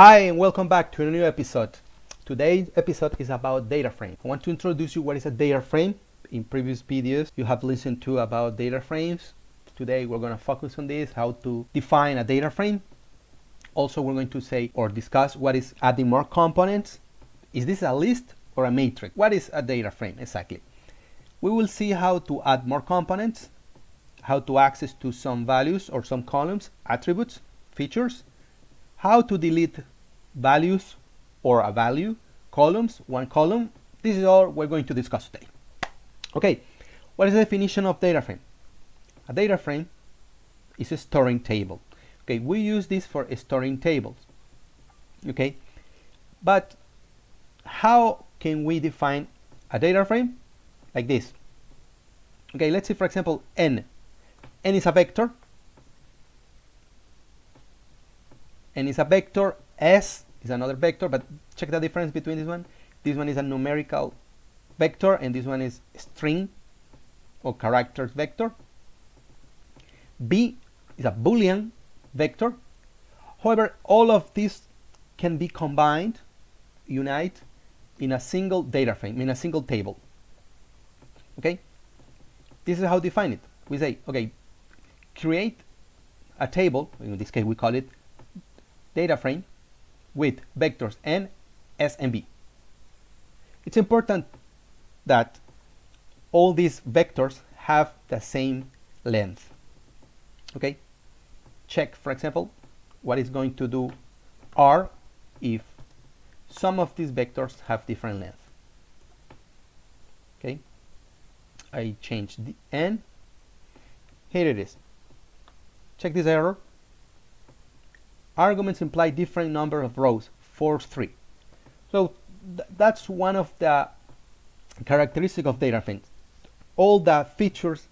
Hi and welcome back to a new episode. Today's episode is about data frame. I want to introduce you what is a data frame. In previous videos you have listened to about data frames. Today we're going to focus on this, how to define a data frame. Also we're going to say or discuss what is adding more components. Is this a list or a matrix? What is a data frame exactly? We will see how to add more components, how to access to some values or some columns, attributes, features, how to delete values or a value, columns, one column. This is all we're going to discuss today. Okay, what is the definition of data frame? A data frame is a storing table. Okay, we use this for storing tables. Okay, but how can we define a data frame? Like this. Okay, let's say for example n. N is a vector. N is a vector, S is another vector, but check the difference between this one. This one is a numerical vector and this one is string or characters vector. B is a Boolean vector. However, all of these can be combined, unite in a single data frame, in a single table. Okay? This is how we define it. We say, okay, create a table, in this case we call it data frame, with vectors n, s, and b. It's important that all these vectors have the same length. Okay? Check, for example, what is going to do r if some of these vectors have different length. Okay? I changed the n. Here it is. Check this error. Arguments imply different number of rows, force 3. So that's one of the characteristics of data frames. All the features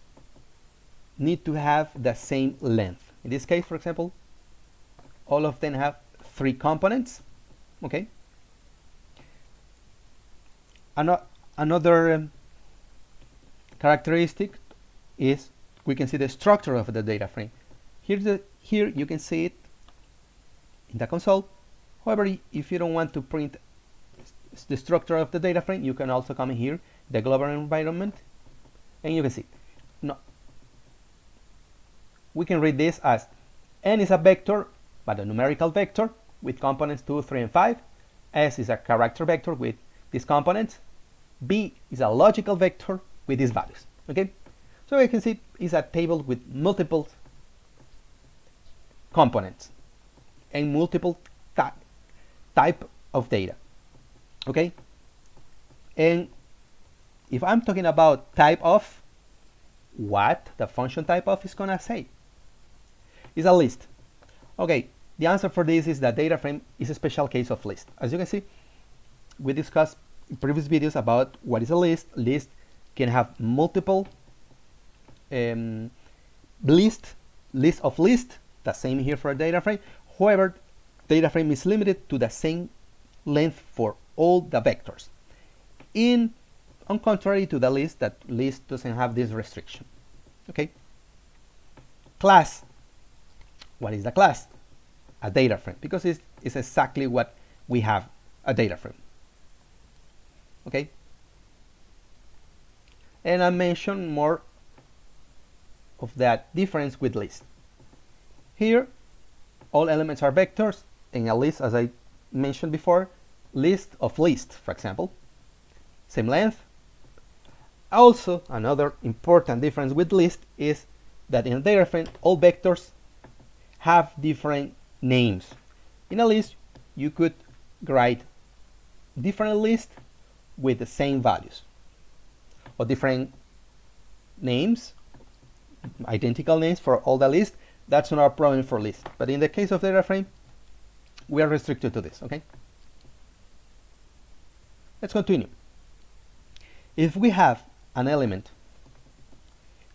need to have the same length. In this case, for example, all of them have 3 components. Okay. Another characteristic is we can see the structure of the data frame. Here you can see it in the console. However, if you don't want to print the structure of the data frame, you can also come in here, the global environment, and you can see. No, we can read this as n is a vector, but a numerical vector with components 2, 3, and 5. S is a character vector with these components. B is a logical vector with these values. Okay, so you can see it's a table with multiple components and multiple type of data. Okay, and if I'm talking about type of, what the function type of is gonna say is a list. Okay, the answer for this is that data frame is a special case of list. As you can see, we discussed in previous videos about what is a list. List can have multiple list of list. The same here for a data frame. However, data frame is limited to the same length for all the vectors. On contrary to the list, that list doesn't have this restriction. Okay. Class. What is the class? A data frame, because it's exactly what we have, a data frame. Okay. And I mentioned more of that difference with list. Here, all elements are vectors, and a list, as I mentioned before, list of list, for example, same length. Also, another important difference with list is that in a data frame, all vectors have different names. In a list, you could write different lists with the same values, or different names, identical names for all the lists. That's not a problem for list, but in the case of data frame, we are restricted to this. Okay, let's continue. If we have an element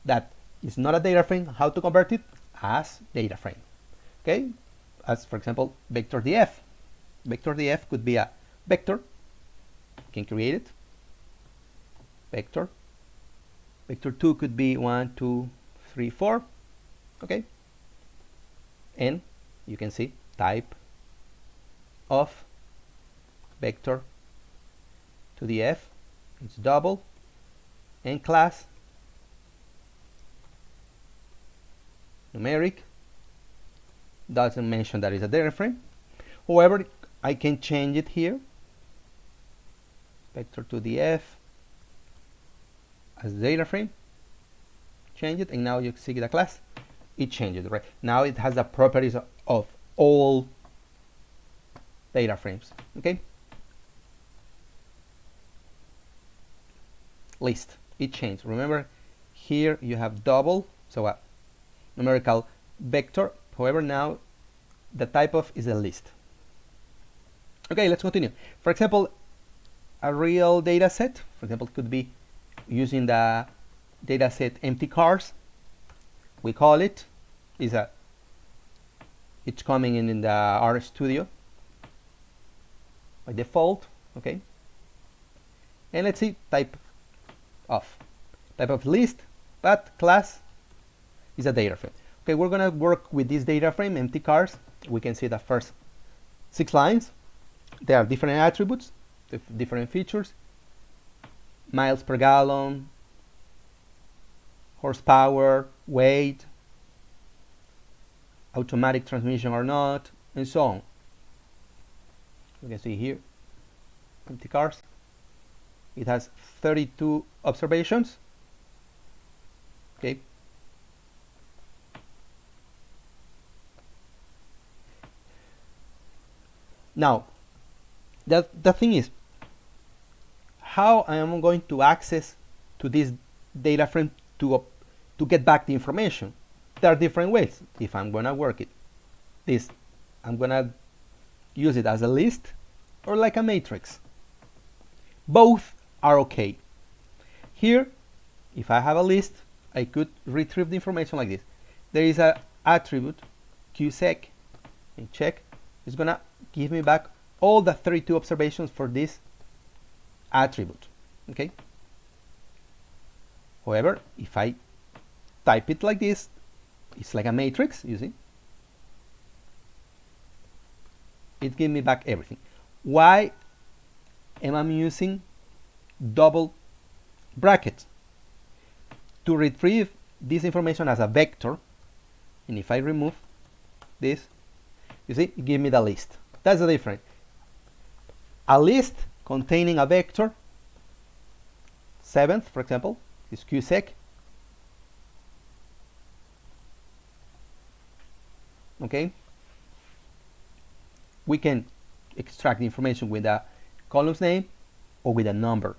that is not a data frame, how to convert it? As data frame. Okay, as for example vector df. Vector df could be a vector, you can create it, vector 2 could be 1, 2, 3, 4. Okay, and you can see type of vector to the f, it's double, and class numeric, doesn't mention that it's a data frame. However, I can change it here, vector to the f as data frame, change it, and now you see the class, it changed, right? Now it has the properties of all data frames. Okay, list, it changed. Remember, here you have double, so a numerical vector. However, now the type of is a list. Okay, let's continue. For example, a real data set, for example, could be using the data set empty cars. We call it, it's coming in the Rstudio by default. Okay, and let's see type of list, but class is a data frame. Okay, we're gonna work with this data frame, empty cars. We can see the first 6 lines. There are different attributes, different features: miles per gallon, horsepower, weight, automatic transmission or not, and so on. You can see here, empty cars. It has 32 observations. Okay. Now, the thing is, how I am going to access to this data frame to get back the information? There are different ways. If I'm gonna work it, I'm gonna use it as a list or like a matrix. Both are okay. Here, if I have a list, I could retrieve the information like this. There is a attribute qsec, and check. It's gonna give me back all the 32 observations for this attribute. Okay. However, if I type it like this, it's like a matrix, you see. It gives me back everything. Why am I using double brackets? To retrieve this information as a vector, and if I remove this, you see, it gives me the list. That's the difference. A list containing a vector, 7th, for example, is qsec. Okay. We can extract the information with a column's name or with a number,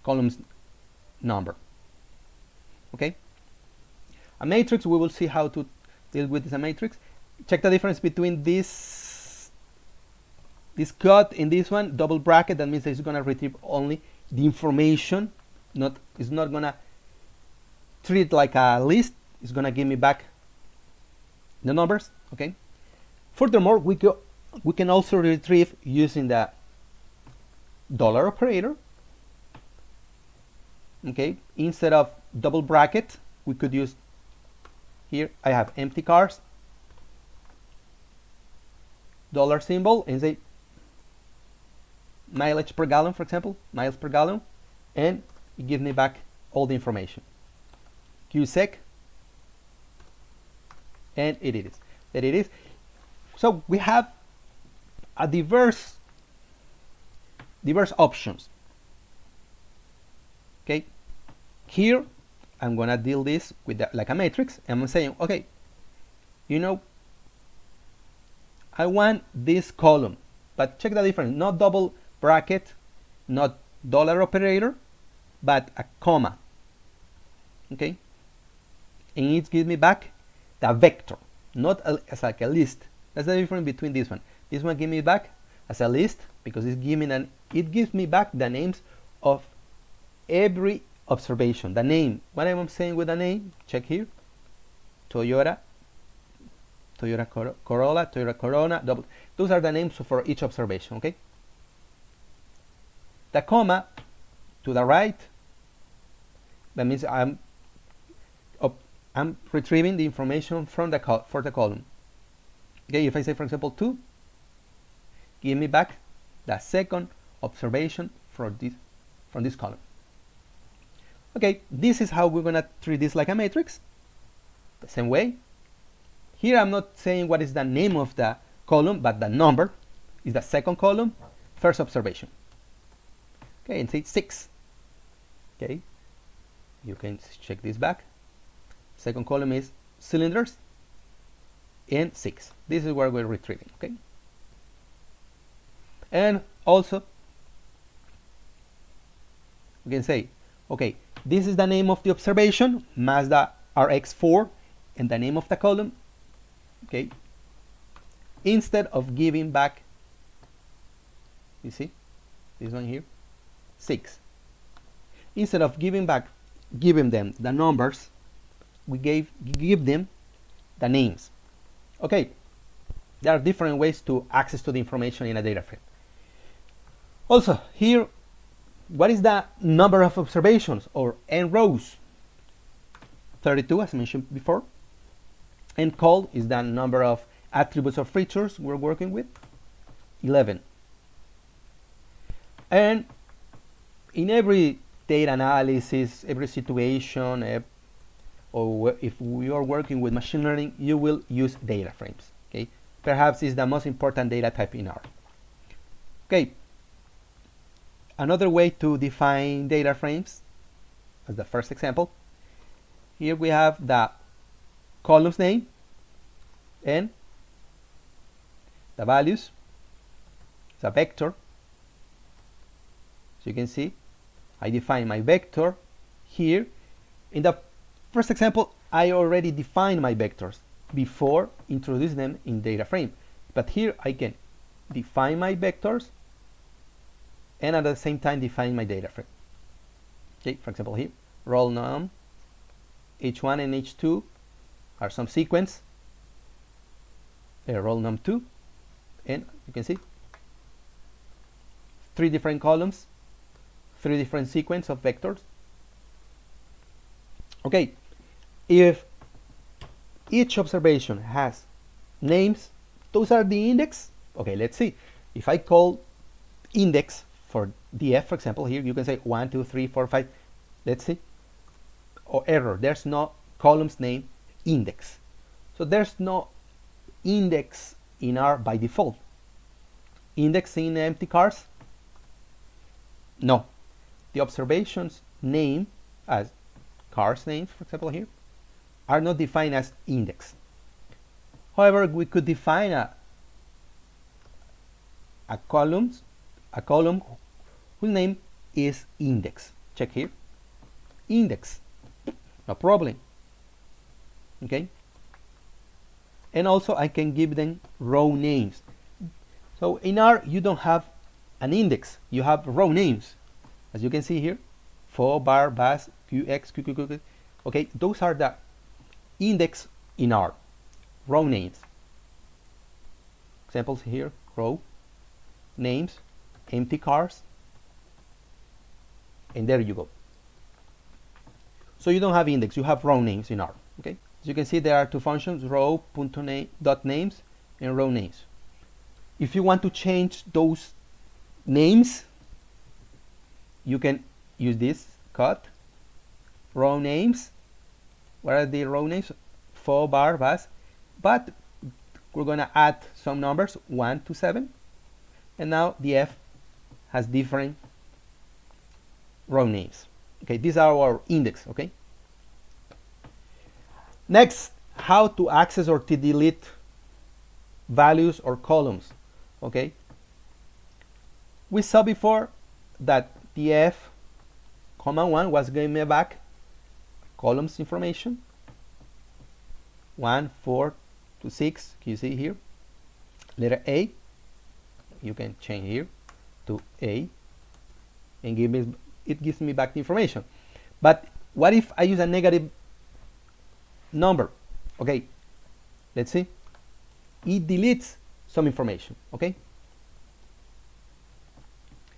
column's number. Okay. A matrix, we will see how to deal with this matrix. Check the difference between this cut in this one, double bracket. That means that it's gonna retrieve only the information. It's not gonna treat it like a list. It's gonna give me back the numbers. Okay. Furthermore, we can also retrieve using the dollar operator. Okay. Instead of double bracket, we could use, here I have empty cars, dollar symbol, and say mileage per gallon, for example, miles per gallon, and it gives me back all the information. qsec, and it is. So we have a diverse options. Okay, here I'm gonna deal this with like a matrix, and I'm saying, okay, you know, I want this column, but check the difference, not double bracket, not dollar operator, but a comma. Okay, and it gives me back the vector, not as like a list. That's the difference between this one. This one gives me back as a list because it gives me back the names of every observation. The name, what am I saying with the name? Check here. Toyota Corolla, Toyota Corona, double. Those are the names for each observation. Okay. The comma to the right, that means I'm retrieving the information from for the column. Okay, if I say, for example, 2, give me back the second observation from this column. Okay, this is how we're gonna treat this like a matrix. The same way. Here I'm not saying what is the name of the column, but the number is the second column, first observation. Okay, and say 6. Okay, you can check this back. Second column is cylinders and 6. This is where we're retrieving. Okay, and also we can say, okay, this is the name of the observation, Mazda RX4, and the name of the column. Okay, instead of giving back, you see this one here, 6, instead of giving them the numbers, we give them the names. Okay, there are different ways to access to the information in a data frame. Also here, what is the number of observations, or n rows? 32, as mentioned before. And col is the number of attributes or features we're working with, 11. And in every data analysis, every situation, or if we are working with machine learning, you will use data frames. Okay, perhaps it's the most important data type in R. Okay, another way to define data frames, as the first example, here we have the column's name and the values, the vector. So you can see I define my vector here. In the first example, I already defined my vectors before introducing them in data frame, but here I can define my vectors and at the same time define my data frame. Okay, for example here, roll num h1 and h2 are some sequence, roll num2, and you can see 3 different columns, 3 different sequence of vectors. Okay, if each observation has names, those are the index. Okay, let's see. If I call index for df, for example, here you can say 1, 2, 3, 4, 5. Let's see. Or error, there's no column's name index. So there's no index in R by default. Index in empty cars? No. The observations name as cars names, for example here, are not defined as index. However, we could define a column whose name is index. Check here. Index. No problem. Okay. And also I can give them row names. So in R you don't have an index, you have row names. As you can see here, foo, bar, bas, qx, qqq. Okay, those are the index in R, row names. Examples here, row names, empty cars, and there you go. So you don't have index, you have row names in R. Okay, as you can see, there are 2 functions, row.names and row names. If you want to change those names, you can use this cut row names. What are the row names? Foo, bar, bas, but we're gonna add some numbers, 1 to 7, and now the F has different row names. Okay, these are our index. Okay, next, how to access or to delete values or columns. Okay, we saw before that df, 1 was giving me back columns information, 1, 4 to 6. You see here, letter A, you can change here to A and it gives me back the information. But what if I use a negative number? Okay, let's see. It deletes some information. Okay,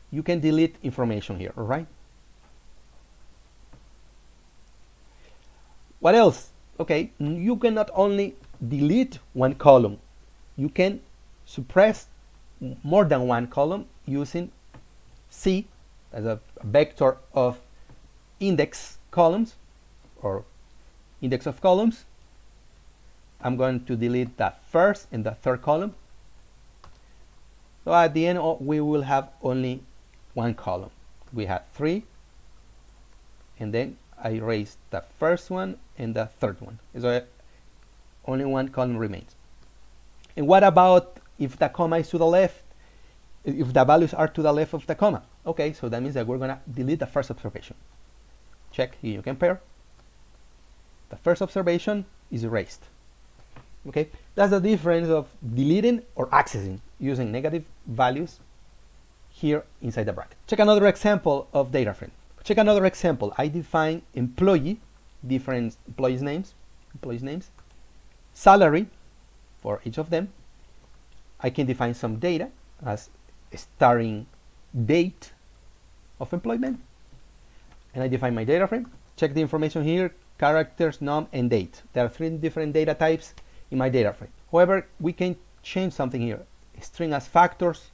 you can delete information here. All right, what else? Okay, you can not only delete one column, you can suppress more than one column using C as a vector of index columns or index of columns. I'm going to delete the first and the third column. So at the end, we will have only one column. We had 3, and then I erased the first one and the third one. So only one column remains. And what about if the comma is to the left? If the values are to the left of the comma? Okay, so that means that we're going to delete the first observation. Check, here you compare. The first observation is erased. Okay, that's the difference of deleting or accessing using negative values here inside the bracket. Check another example of data frame. Check another example. I define employee, different employees names, salary for each of them. I can define some data as starting date of employment, and I define my data frame. Check the information here: characters, num, and date. There are 3 different data types in my data frame. However, we can change something here. String as factors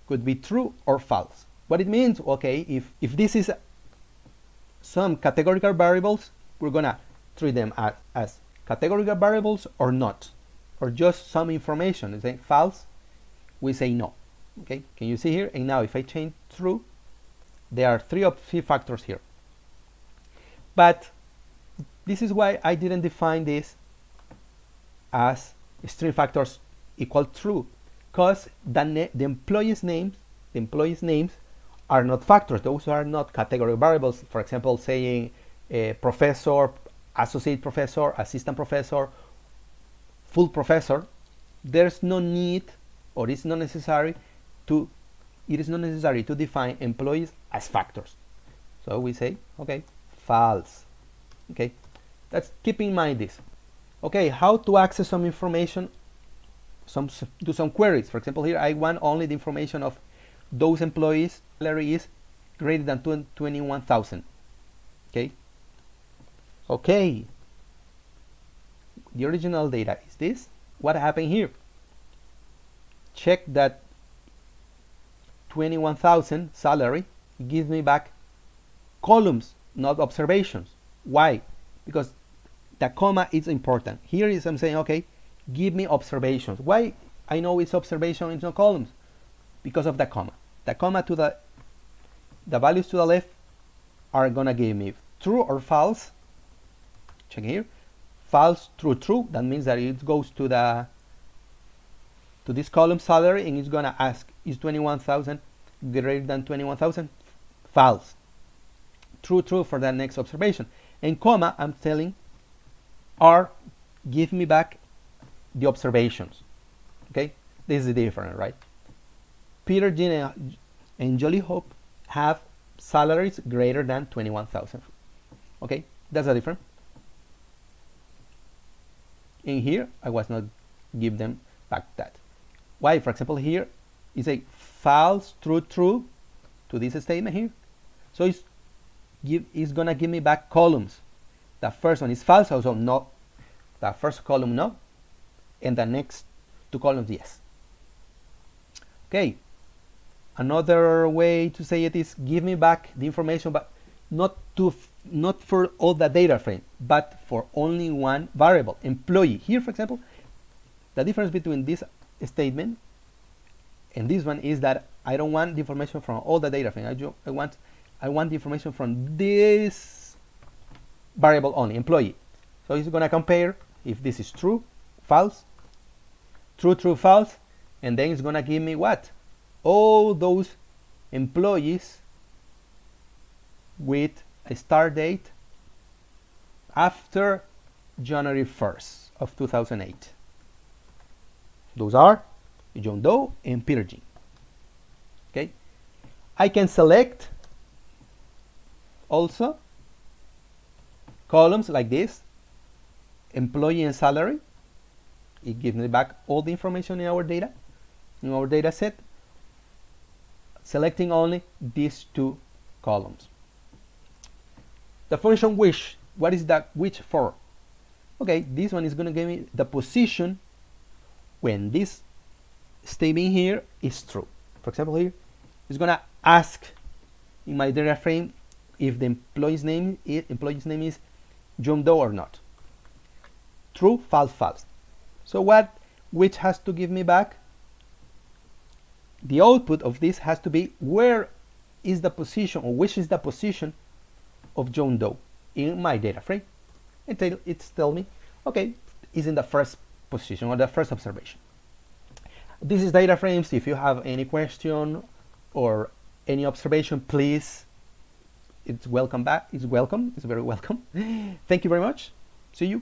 could be true or false. What it means, okay, if this is some categorical variables, we're gonna treat them as categorical variables or not, or just some information. Is it false? We say no. Okay, can you see here? And now if I change true, there are 3 factors here. But this is why I didn't define this as string factors equal true, because the employees names are not factors. Those are not category variables. For example, saying professor, associate professor, assistant professor, full professor. There's no need, or it's not necessary to define employees as factors. So we say, okay, false. Okay, let's keep in mind this. Okay, how to access some information, do some queries. For example, here I want only the information of those employees' salary is greater than 21,000. Okay. Okay. The original data is this. What happened here? Check that 21,000 salary gives me back columns, not observations. Why? Because the comma is important. Here is I'm saying, okay, give me observations. Why I know it's observation, it's not columns? Because of the comma. The comma to the values to the left are gonna give me true or false. Check here. False, true, true. That means that it goes to this column salary, and it's gonna ask, is 21,000 greater than 21,000? False. True, true for the next observation. And comma, I'm telling, are give me back the observations. Okay, this is different, right? Peter, Jean, and Jolly Hope have salaries greater than 21,000. Okay, that's a difference. In here, I was not give them back that. Why? For example, here is a false, true, true to this statement here. So it's gonna give me back columns. The first one is false, also no. The first column no, and the next 2 columns yes. Okay. Another way to say it is give me back the information, but not for all the data frame, but for only one variable, employee. Here, for example, the difference between this statement and this one is that I don't want the information from all the data frame. I want the information from this variable only, employee. So it's gonna compare if this is true, false, true, true, false, and then it's gonna give me what? All those employees with a start date after January 1st of 2008. Those are John Doe and Peter Jean. Okay, I can select also columns like this, employee and salary. It gives me back all the information in our data set, selecting only these 2 columns. The function which, what is that which for? Okay, this one is going to give me the position when this statement here is true. For example, here it's gonna ask in my data frame if the employee's name is John Doe or not. True, false, false. So which has to give me back? The output of this has to be where is the position, or which is the position of John Doe in my data frame. It's tell me, okay, is in the first position or the first observation. This is data frames. If you have any question or any observation, please, it's welcome back. It's welcome. It's very welcome. Thank you very much. See you.